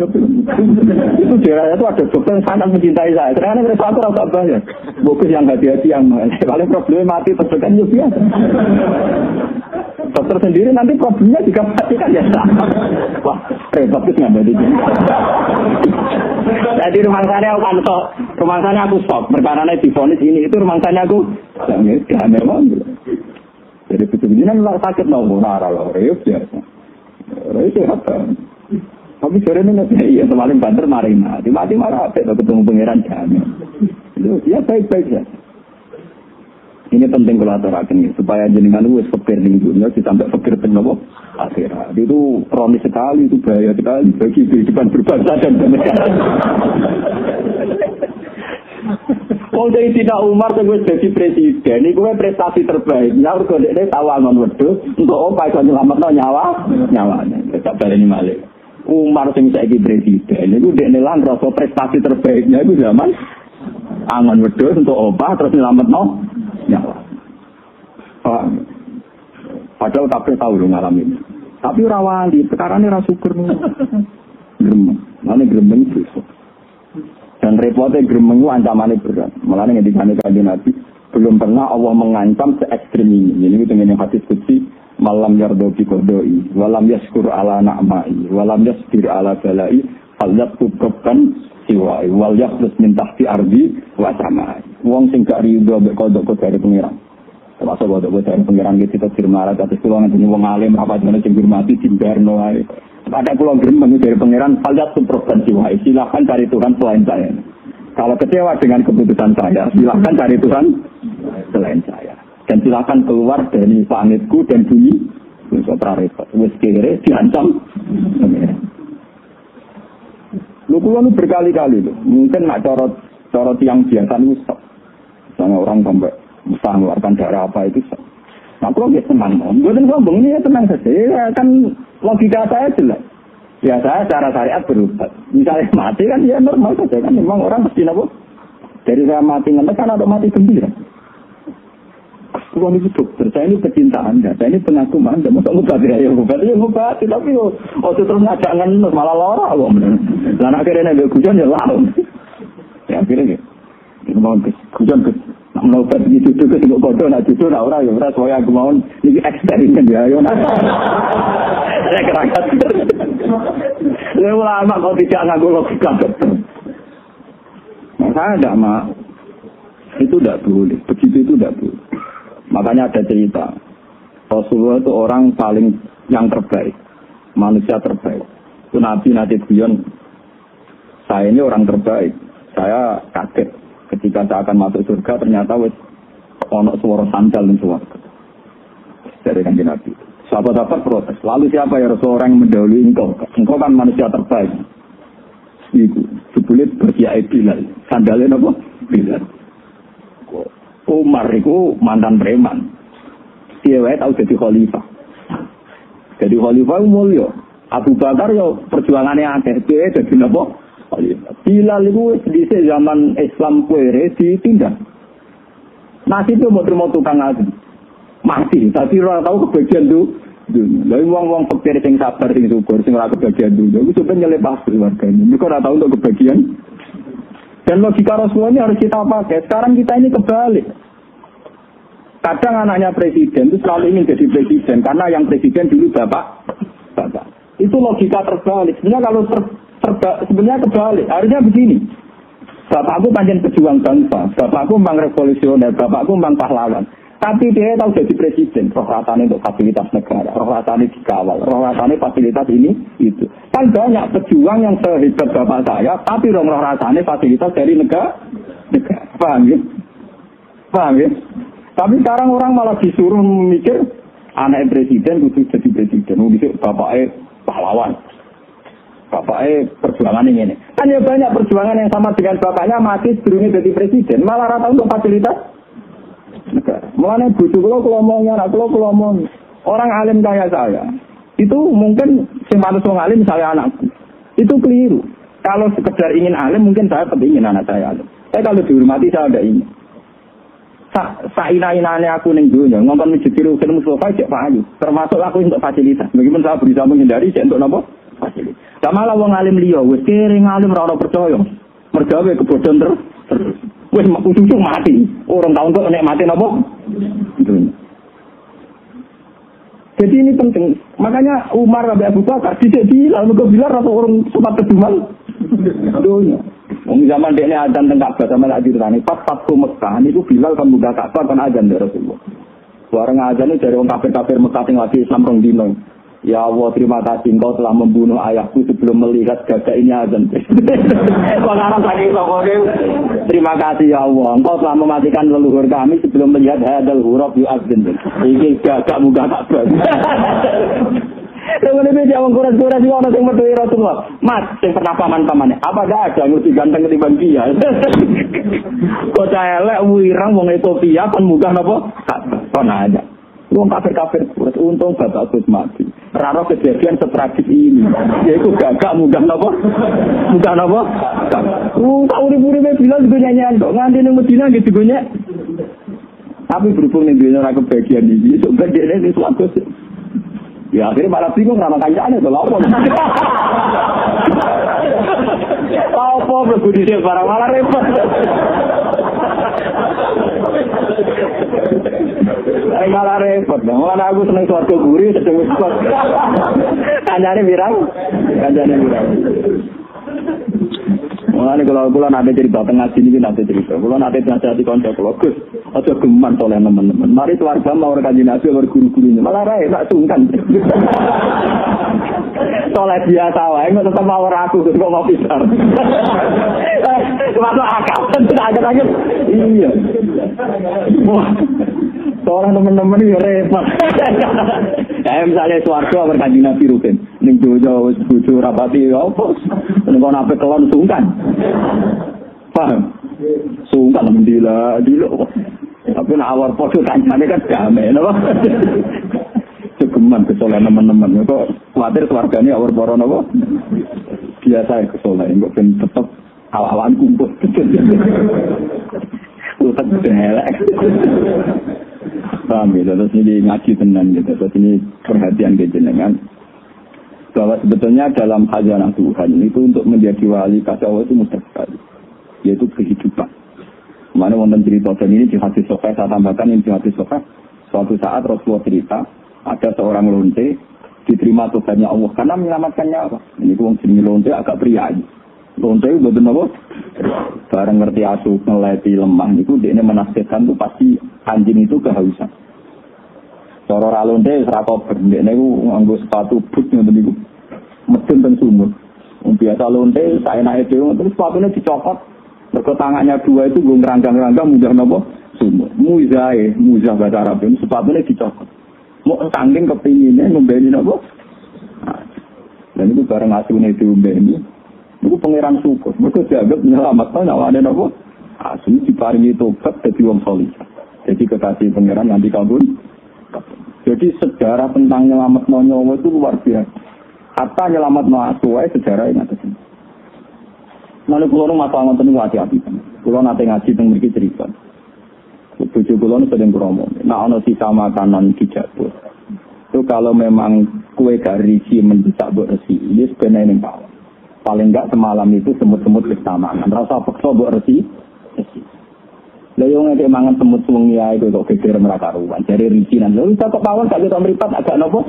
daerahnya itu ada dokter yang sangat mencintai saya karena ini aku rasa banyak bagus yang hati-hati yang paling problemnya mati terdekat ya biasa dokter sendiri nanti problemnya juga mati kan ya sama wah repot itu nggak berarti jadi rumah sana aku stop perkara divonis ini itu rumah sana aku ya memang jadi begini lah sakit mau nara loh, reus ya, reus sehat kan. Tapi sore ini iya semalam banter marina, mati marah apa? Ketemu pangeran jamin. Itu ya baik-baik ya. Ini penting kolaborasi supaya jenengan itu fakir di dunia sampai fakir penyebab akhirat. Itu kronis sekali, itu bahaya sekali bagi kehidupan berbangsa dan bernegara. Wong dari Tina Umar terus jadi presiden, ini gue prestasi terbaik. Nyaur kode ini tawangan wedus untuk apa itu nyelamatno nyawanya. Tetap dari ini malik. Umar sing saiki presiden, itu dia nilang rasa prestasi terbaiknya itu zaman angon wedus untuk apa terus nyelamatno nyawa. Padahal kabeh tahu dong ngalamin. Tapi ora wali, perkara ini ora syukur nih. Gremeng, mana gremeng itu. Dan repotnya gremeng itu ancamannya berat. Malah ngedikane kanjeng Nabi belum pernah Allah mengancam se-ekstrim ini. Jadi itu yang hadis qudsi malam yardo bi qadai walam yaskur ala na'mai walam yasbir ala balai falyat tukabkan siwai wal yaqlus min tahti ardi wa samai. Wong sing gak rido mek kodok dari pengiran. Termasuk kodok dari pengiran kita firmarat atus kula ngene wong alim apa jenenge sing hormati dimbarno ae. Ada pulau gremeng dari pangeran faljat subrogan jiwa. Silahkan cari Tuhan selain saya. Kalau kecewa dengan keputusan saya, silahkan cari Tuhan selain saya. Dan silahkan keluar dari planetku dan bumi. Sotra repot. Wes kere diancam. Lu pulau berkali-kali lu. Mungkin nak corot yang biasa itu stop. Misalnya orang sampai bisa mengeluarkan darah apa itu stop. Nah, kalau dia tenang, bukan sombong ini ya tenang saja. Ya, kan logika saya jelas. Ya saya secara syariat berubah. Misalnya mati kan ya normal saja kan. Memang orang mesti apa? Dari saya mati ngenes kan ada mati gembira. Kalau ini dokter, saya ini pecinta Anda, saya ini pengagum Anda. Masa ngobati ya ngobati. Tapi terus ngajak ngenes malah lara kok. Dan akhirnya nabi hujan ya lalu. Ya akhirnya gitu. Mau hujan ke. Nak obat iki cucu ke sing kodo nak cucu nak ora ya ora saya aku mau iki eksperimen ya yo nak. Saya kerakat. Ulama kok tidak nganggo logika dokter. Nah, saya tidak mau. Itu tidak boleh. Begitu itu tidak boleh. Makanya ada cerita. Rasulullah itu orang paling yang terbaik. Manusia terbaik. Itu Nabi nanti guyon. Saya ini orang terbaik. Saya kaget. Ketika saya akan masuk surga, ternyata ono suara sandal dan suara. Dari kanjeng Nabi. Sahabat-sahabat protes. Lalu siapa ya Rasulullah yang mendahului engkau? Engkau kan manusia terbaik. Itu. Sebulit berkiai Bilal. Sandalnya apa? Bilal. Umar itu mantan preman. Dia tahu jadi khalifah. Jadi khalifah mulia. Abu Bakar yo perjuangannya akeh. Dia jadi apa? Bilal itu di zaman Islam kuere ditindak. Nasi itu mau terima tukang ngaji. Mati. Tapi orang tahu kebagian itu. Lalu wong-wong fakir yang sabar, yang syukur, yang ora kebagian dulu. Itu sebenarnya lepas keluarganya. Mereka ora tahu untuk kebagian. Dan logika Rasulullah ini harus kita pakai. Sekarang kita ini kebalik. Kadang anaknya presiden itu selalu ingin jadi presiden karena yang presiden dulu bapak. Itu logika terbalik. Sebenarnya kalau sebenarnya kebalik. Harusnya begini. Bapakku panjang pejuang bangsa. Bapakku memang revolusioner. Bapakku memang pahlawan. Tapi dia tahu jadi presiden, roh rasanya untuk fasilitas negara, roh rasanya dikawal, roh rasanya fasilitas ini, itu. Kan banyak pejuang yang sehebat bapak saya, tapi roh rasanya fasilitas dari negara. Paham ya? Paham ya? Tapi sekarang orang malah disuruh memikir, anak presiden kudu jadi presiden, bapaknya pahlawan. Bapaknya perjuangan ini. Kan ya banyak perjuangan yang sama dengan bapaknya mati sebelumnya jadi presiden, malah rata untuk fasilitas negara. Mulanya bujuk kalau ngomongnya, kalau ngomong orang alim kayak saya, itu mungkin semangat orang alim saya anakku, itu keliru. Kalau sekedar ingin alim, mungkin saya ingin anak saya alim. Tapi kalau dihormati saya ada ingin. Saina-inane aku ning dunia, ngomong masjid Rukun Mustafa cek payu. Termasuk aku untuk fasilitas. Meskipun saya berusaha menghindari cek untuk napa? Fasilitas. Sama lah wong alim liya, wis kering alim ora percaya. Mergawe kebodohan terus. Wis ujung mati. Orang tahun kok nek mati napa? Jadi ini penting. Makanya Umar sampai Abu Bakar tidak bilang, mereka bilang rasa orang sempat kedumal dunia. Zaman dia ini adzan teng Ka'bah sama lagi ditani. Pas Fathu Mekah itu Bilal kan buka Ka'bah kan adzan dari Rasulullah. Suara adzan itu dari orang kafir-kafir Mekah yang lagi Islam rong dino. Ya Allah, terima kasih engkau telah membunuh ayahku sebelum melihat gagak ini azan. Terima kasih ya Allah, engkau telah mematikan leluhur kami sebelum melihat hadal huruf yu azan. Ini gagak muka Ka'bah. Dengan ini dia mengkuras-kuras juga orang yang berdua Rasulullah. Mas, yang pernah paman-pamannya, apa ada yang lebih ganteng ketimbang dia? Kok saya elek wirang wong Ethiopia kan muka apa? Kan ada. Wong kafir-kafir, untung bapak Gus mati. Raro kejadian setragis ini. Yaitu gagak muka apa? Muka apa? Tak urip-uripnya bilang juga nyanyian kok. Nganti di Medina gitu gue. Tapi berhubung nih dia orang kebagian ini, sebenarnya ini suatu. Ya akhirnya malah bingung nama kancane itu lapor. Apa berbudi dia barang malah repot. Malah repot. Malah aku seneng suatu gurih sedang repot. Kancane birang. Mulane kalau nanti cerita tengah sini nanti cerita. Kalau nanti nasihat di konco Gus, aja geman oleh teman-teman. Mari keluarga mau kanjeng Nabi mau guru-gurunya. Malah rae tak sungkan. Soleh biasa wae kok tetep mau aku kok mau pisar. Masuk akal. Agak-agak. Iya. Wah. Soalnya teman-teman itu repot. Misalnya swarga berkanjeng Nabi Rukin. Ning dojo wis bojo rapati apa? Nek ana ape kelon sungkan. Paham? Sungkan mendila dilo. Tapi nek awar podo kancane kan damai napa? Cegeman kesolan teman-teman kok kuwatir keluargane awar poro napa? Biasa kesolan kok ben tetep awak-awan kumpul. Utek elek. Paham ya, terus ini ngaji tenan gitu. Terus ini perhatian ke jenengan bahwa sebetulnya dalam khazanah Tuhan itu untuk menjadi wali kasih itu mudah sekali, yaitu kehidupan. Mana wonten cerita dan ini di hadis sahih saya tambahkan ini di hadis sahih. Suatu saat Rasulullah cerita ada seorang lonte diterima Tuhannya Allah karena menyelamatkan nyawa. Ini wong jenenge lonte agak priayi. Lonte itu betul apa? Bareng ngerti asuh ngeleti lemah niku dekne menafsirkan tuh pasti anjing itu kehausan. Cara ra lonte ora kober dekne ku nganggo sepatu boot ngoten niku. Medun teng sumur. Biasa lonte saenake dhewe terus sepatune dicopot. Mergo tangannya dua itu nggo ngranggang-ranggang mudah napa? Sumur. Muzah bahasa Arab itu sepatune dicopot. Mau saking kepingine ngembeni napa? Dan itu bareng asune diombeni. Itu pangeran syukur. Mereka dianggap menyelamatkan nyawane napa? Asli diparingi tobat dadi wong saleh. Jadi kekasih pangeran nanti kabul. Jadi sejarah tentang nyelametno nyawa itu luar biasa. Hatta nyelametno asuhe sejarah yang atas ini. Lalu kula nu masalah ngoten niku hati-hati. Kula nate ngaji teng mriki cerita. Bojo kula nu sering kromo. Nek ana sisa makanan dijabut. Itu kalau memang kue garisi mendesak mbok resi, ini sebenarnya ning bawah. Paling enggak semalam itu semut-semut wis tamangan. Rasa peksa mbok resi. Lah yo ngene mangan semut wengi ae kok geger meraka ruwan. Jare ricinan. Lho iso kok pawon gak ketok mripat agak nopo?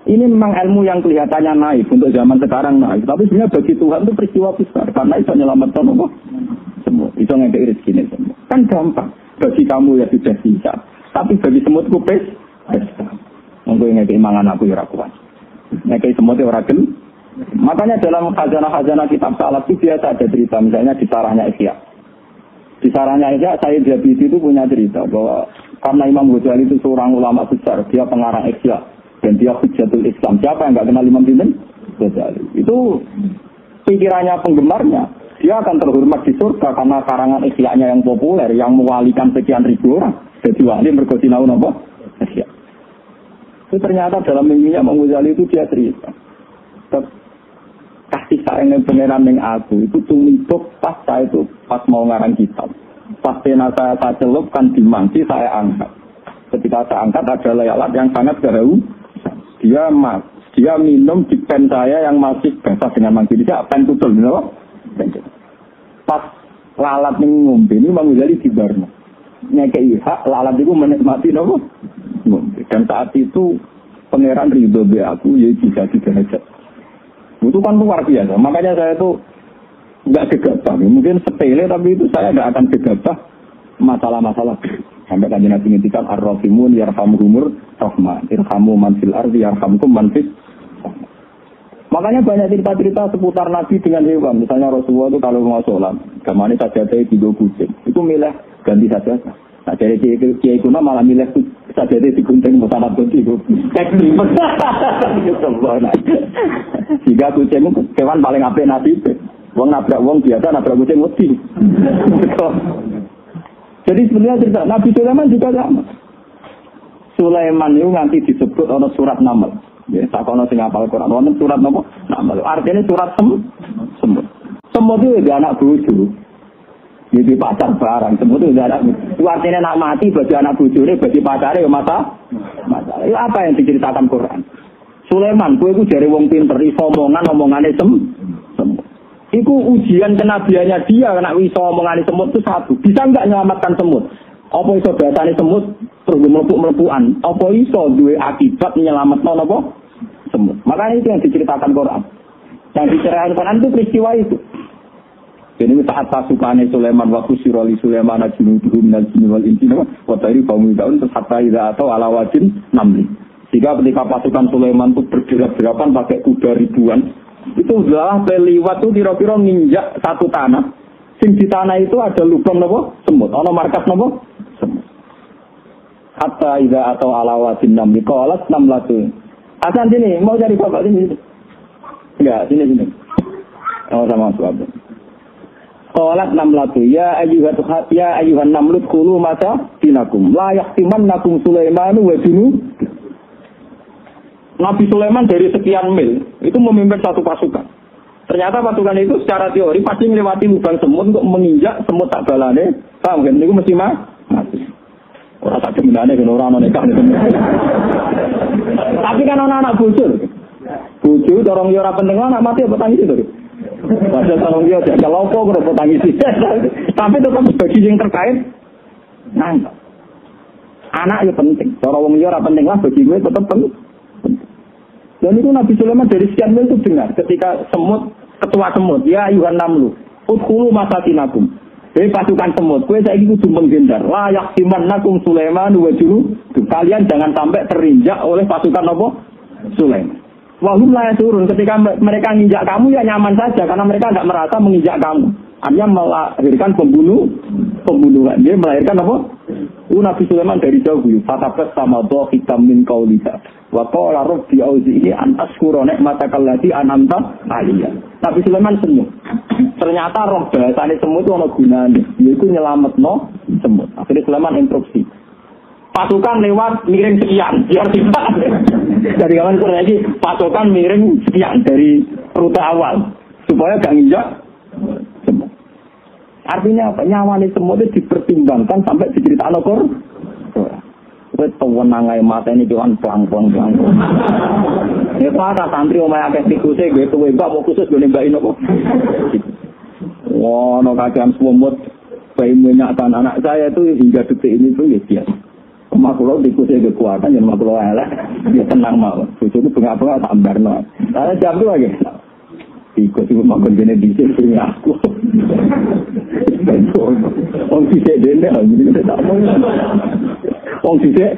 Ini memang ilmu yang kelihatannya naif untuk zaman sekarang naif. Tapi sebenarnya bagi Tuhan itu peristiwa besar. Karena itu menyelamatkan nopo? Semut. Itu ngekei rezeki semut. Kan gampang. Bagi kamu ya sudah bisa. Tapi bagi semut kupes. Monggo ngekei mangan aku ya ora kuat. Ngekei semut ya ora gelem. Makanya dalam khazanah-khazanah kitab salaf itu biasa ada cerita, misalnya di sarahnya Ihya. Di sarahnya Ihya, Sayyid Jabidi itu punya cerita bahwa karena Imam Ghazali itu seorang ulama besar, dia pengarang Ihya dan dia Hujjatul Islam. Siapa yang enggak kenal Imam Ghazali? Itu pikirannya penggemarnya. Dia akan terhormat di surga karena karangan Ihya-nya yang populer, yang mewalikan sekian ribu orang. Jadi wali mergo sinau napa? Ihya. Itu ternyata dalam mimpinya Imam Ghazali itu dia cerita. Kasih sayang yang pengenan yang aku itu tumpuk pas saya itu pas mau ngarang kitab. Pas pena saya celupkan di mangsi saya angkat. Ketika saya angkat ada layalat yang sangat gerau. Dia minum di pen saya yang masih basah dengan mangsi. Dia pen tutul, you know? Pas lalat yang ngombe ini Imam Ghazali di barno. Nyekei hak lalat itu menikmati nopo. Dan saat itu pangeran ridho be aku ya juga derajat. Itu kan luar biasa. Makanya saya itu nggak gegabah. Mungkin sepele tapi itu saya nggak akan gegabah masalah-masalah. Sampai Kanjeng Nabi ngendikan ar-rahimun yarhamuhumur rahman. Irhamu man fil ardi yarhamkum man fis. Makanya banyak cerita-cerita seputar Nabi dengan hewan. Misalnya Rasulullah itu kalau mau sholat, gamane sajadahe digo kucing. Itu milih ganti sajadah. Nah dari kiai kuno malah milih sajadahe digunting mutanat kunci itu. Ekstrim. Jika kucing itu hewan paling apik nasib. Wong nabrak wong biasa nabrak kucing wedi. Jadi sebenarnya cerita Nabi Sulaiman juga sama. Sulaiman itu nanti disebut ana surat Naml. Ya, sakono sing hafal Quran wonten surat napa? Naml. Artinya surat semut. Semut itu ada anak bojo. Jadi pacar barang, semut itu ada anak. Itu artinya nak mati bagi anak bojone, bagi pacare ya masalah. Itu apa yang diceritakan Quran? Sulaiman, kowe iku jare wong pinter, iso omongane semut. Iku ujian kenabiannya dia, nek iso omongane semut itu satu. Bisa enggak menyelamatkan semut? Apa iso bahasane semut terus mlebu-mlebuan? Apa iso duwe akibat menyelametno napa? Semut. Makanya itu yang diceritakan Quran. Yang diceritakan Quran itu peristiwa itu. Jadi saat pasukan Sulaiman waktu siroli Sulaiman junuduhum minal jinni wal insi wa tari qaumi daun hatta idza atau ala wajin namli. Jika ketika pasukan Sulaiman itu bergerak-gerakan pakai kuda ribuan, itu adalah lewat itu kira-kira nginjak satu tanah. Sing di tanah itu ada lubang napa? Semut. Ana markas napa? Semut. Hatta idza atau ala wajin namli qalat namlatu. Asan sini, mau cari bapak sini. Enggak, sini. Oh sama suami. Qalat namlatu ya ayyuhan namlut khulu mata dinakum la yahtimannakum Sulaiman wa junu. Nabi Sulaiman dari sekian mil itu memimpin satu pasukan. Ternyata pasukan itu secara teori pasti melewati lubang semut untuk menginjak semut tak balane. Paham kan? Niku mesti mati. Ora tak demenane kan ora ana nekah. Tapi kan anak bojo. Bojo dorong yo ora penting anak mati apa tangis itu. Padahal tolong dia tidak kelompok kerupuk tangis. Tapi tetap bagi yang terkait. Nah, anak itu penting. Cara wong liya ora penting lah bagi gue tetap penting. Dan itu Nabi Sulaiman dari sekian mil itu dengar ketika ketua semut, ya ayuhan namlu, udkhulu masakinakum. Jadi pasukan semut, kowe saiki kudu menghindar. La yaksimannakum Sulaiman wa juru. Kalian jangan sampai terinjak oleh pasukan apa? Sulaiman. Wahum la yasurun, ketika mereka nginjak kamu ya nyaman saja karena mereka enggak merasa menginjak kamu. Artinya melahirkan pembunuhan. Dia melahirkan apa? Nabi Sulaiman dari jauh, fatabas sama doa hitam min qaulika. Wa qala rabbi auzi'ni an ashkura ni'mataka allati an'amta 'alayya. Nabi Sulaiman senyum. Ternyata roh bahasane semut itu ana gunane, yaitu nyelametno semut. Akhirnya Sulaiman instruksi. Pasukan lewat miring sekian, biar tidak. Dari kawan itu lagi pasukan miring sekian dari rute awal supaya gak nginjak semut. Artinya apa? Nyawane semut itu dipertimbangkan sampai diceritakan Al-Qur'an. Wes pewenangai mata ini kan pelang-pelang. Ya para santri omahe akeh tikuse gue tuwe mbak mau khusus gue nembakin apa. Wah, no kajian semut bayi menyatakan anak saya itu hingga detik ini tuh ya biasa. Makulo tikusnya kekuatan yang makulo elek ya tenang mau. Bojoku bengak-bengak tak ambarno. Lah jam itu lagi. Tikus itu makan dene dhisik sing aku. Wong dhisik dene jadi tak mau. Wong dhisik.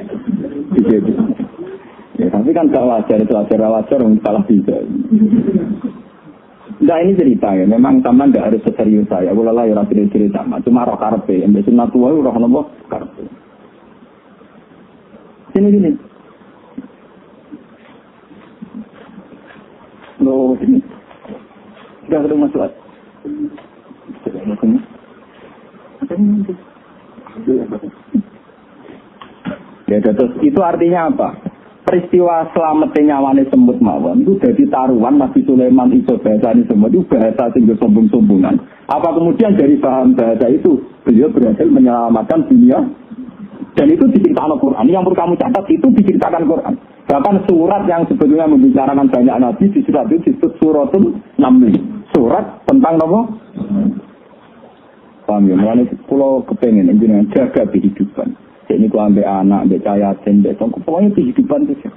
Ya tapi kan gak wajar itu wajar yang salah bisa. Nah ini cerita ya, memang taman tidak harus seserius saya. Aku lelah ya cerita, cuma roh karpe. Yang biasa natuwa roh nopo karpe. Sini. Loh, sini. Sudah ketemu masuk. Sudah ketemu. Ya, terus itu artinya apa? Peristiwa selamatnya nyawane semut mawon itu jadi taruhan Nabi Sulaiman iso bahasa ini semut itu bahasa tinggal sombong-sombongan. Apa kemudian dari paham bahasa itu beliau berhasil menyelamatkan dunia? Dan itu diceritakan Al-Quran. Yang perlu kamu catat itu diceritakan Al-Quran. Bahkan surat yang sebetulnya membicarakan banyak nabi di surat itu disebut suratul Naml. Surat tentang apa? Paham ya? Mulanya kalau kepengen dengan jaga kehidupan. Jadi aku ambil anak, ambil cayatin, ambil tongkol. Pokoknya kehidupan itu.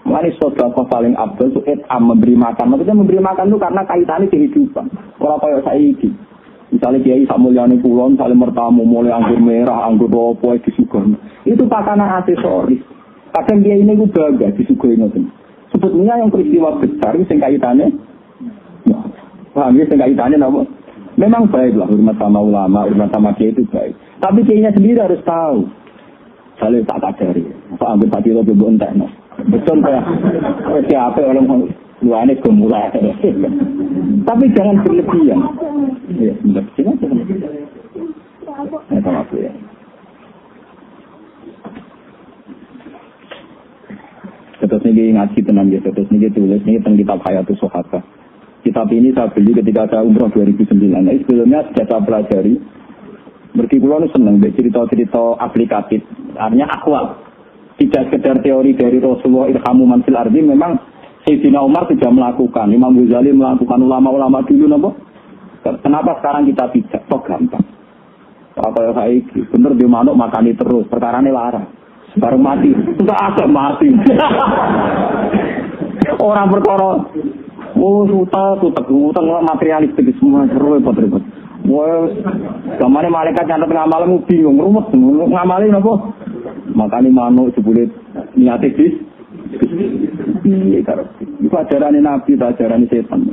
Mulanya saudara paling abdul itu memberi makan. Maksudnya memberi makan itu karena kaitannya kehidupan. Kalau kayak saya ini. Misalnya kiai samulyani kulon, misalnya mertamu mulai anggur merah, anggur ropo, disuguh. Itu pakanan aksesoris. Kadang kiai ini juga bangga disuguh itu. Sebetulnya yang peristiwa besar itu yang kaitannya. Paham ya, yang kaitannya apa? Memang baiklah hormat sama ulama, hormat sama kiai itu baik. Tapi kiainya sendiri harus tahu. Misalnya tak kadari. Apa anggur pati itu belum entah. Betul kayak siapa orang luarnya gemulai. Tapi jangan berlebihan. Ya, sebentar. Sini aja. Ya, sama aku ya. Terus ini ngaji tenang ya. Terus ini tulis ini tentang kitab Hayatus Sahabat. Kitab ini saya beli ketika saya umroh 2009. Nah, sebelumnya sudah saya pelajari. Mergi kula nu seneng mbek cerita-cerita aplikatif. Artinya akwal. Tidak sekedar teori dari Rasulullah irhamu man fil ardi, memang Sayyidina Umar sudah melakukan, Imam Ghazali melakukan, ulama-ulama dulu napa? Kenapa sekarang kita tidak? Kok gampang. Apa ya saiki bener di manuk makani terus, perkarane larang. Bareng mati, enggak ada mati. Orang perkara utang materialistik semua repot-repot. Wah, kemana malaikat nyatet ngamal bingung, rumet, ngamalin apa? Makanya manuk sebulit niate bis. Iya, karo. Itu ajaran Nabi, ajaran setan.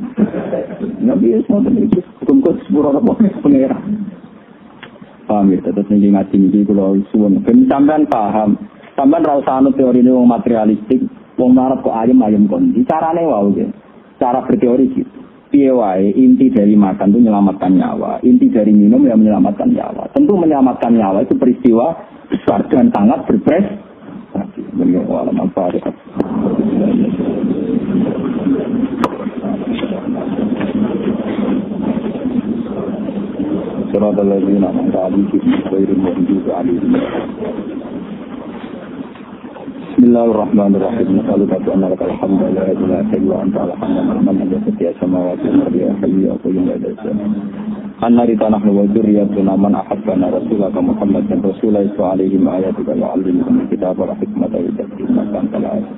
Nabi semua itu hukum sepuro apa? Pengira. Paham ya, tetap ini ngaji ini kalau suwun. Ben sampean paham, sampean ra usah anut teori ini wong materialistik, wong marep kok ayem kon. Carane wae. Cara berteori gitu. Piye wae inti dari makan itu menyelamatkan nyawa, inti dari minum ya menyelamatkan nyawa. Tentu menyelamatkan nyawa itu peristiwa besar dan sangat berprestasi. Beliau alam al-Fatihah. Surat al-Ladzina ma'aliki khairin maghdubi 'alaihim. Bismillahirrahmanirrahim. Nasalluka bi anna lakal hamdu la ilaha illa anta al-hamdu lillahi samawati wal ardi ya hayyu ya qayyum la ilaha illa anta. Annari tanahnu wa dzurriyyatuna man ahabbana rasulaka Muhammadan rasulullah sallallahu alaihi wa alihi wa sallam wa 'allimna al-kitaba wal hikmata wa yuzakkihim wa anta al-'alim.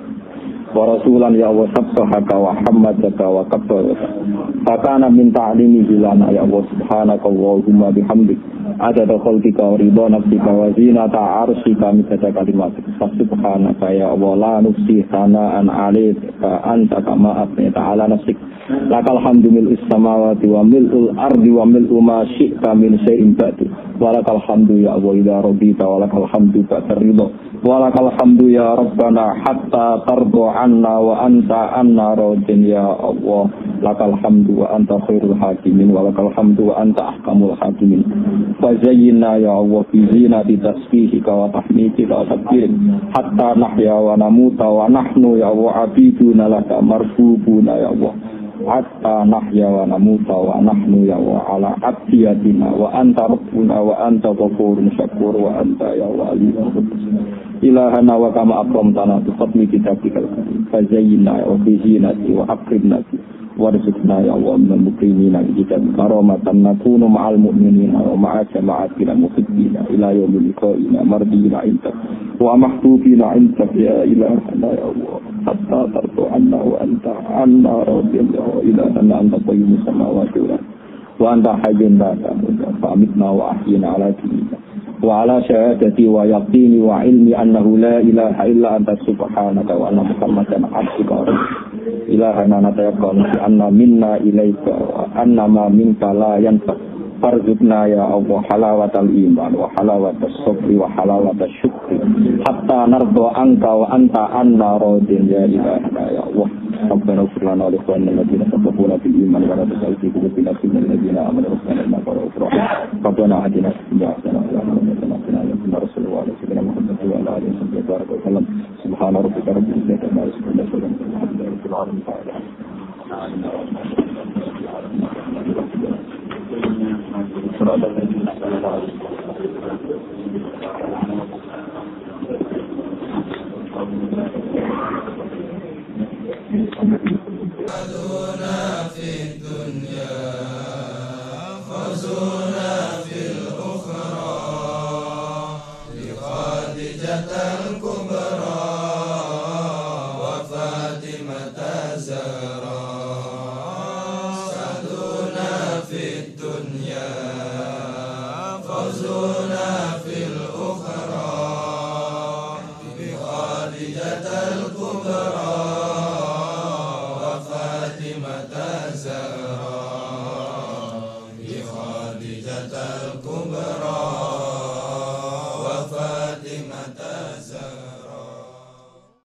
wa rasulan ya Allah sabbahaka wa hammadaka wa kabbaraka fakana min ta'limihi lana ya Allah subhanaka Allahumma bihamdik adada khalqika wa ridha nafsika wa zinata arsyika midada kalimatik subhanaka ya Allah la nufsi sana'an alayka anta kama asnita ala nafsik lakal hamdu mil'is samawati wa mil'ul ardi wa mil'u ma syi'ta min syai'in ba'du walakal hamdu ya Allah ila rabbika walakal hamdu ba'da ridha walakal hamdu ya rabbana hatta tardo anna wa anta anna radin ya Allah lakal hamdu wa anta khairul hakimin walakal hamdu wa anta ahkamul hakimin fazayyinna ya Allah fi zinati tasbihika wa tahmidika wa takbirik hatta nahya wa namuta wa nahnu ya Allah abiduna laka marfubuna ya Allah hatta nahya wa namuta wa nahnu ya wa ala abdiyatina wa anta rabbuna wa anta ghafurun syakur wa anta ya wali ilahana wa kama akramtana bi fadli kitabikal karim fazayyinna wa fi zinati wa akrimna warzuqna ya Allah minal mukrimina kita karamatan nakunu ma'al mu'minina wa ma'a jama'atina muhibbina ila yaumil liqa'ina mardina inta wa mahbubina inta ya ilahana ya Allah hatta tardu anna wa anta anna radiyallahu ilahana anta qayyumus samawati wa anta hayyun la tamutu fa amitna wa ahyina ala dinika wa ala syahadati wa yaqini wa ilmi annahu la ilaha illa anta subhanaka wa anna muhammadan abduka wa rasuluka ilahana natayaqqanu anna minna ilaika wa anna ma minka la yanfa farzuqna ya Allah halawatal iman wa halawatas sabri wa halawatas syukri hatta nardo anka wa anta anna radin ya ilahana ya Allah Rabbana ighfir lana wa li ikhwanina alladhina sabaquna bil iman wa la taj'al fi qulubina ghillan lil ladzina amanu rabbana innaka ra'ufur rahim Rabbana atina fid dunya hasanah wa qina adhaban nar sallallahu alaihi wa ala alihi wa sallam subhana rabbika rabbil izzati amma yasifun wa salamun alal mursalin خذونا في الدنيا خذونا في الأخرى لخادجة الكبرى وفاطمة الزهراء خذونا في الدنيا خذونا في الأخرى لخادجة الكبرى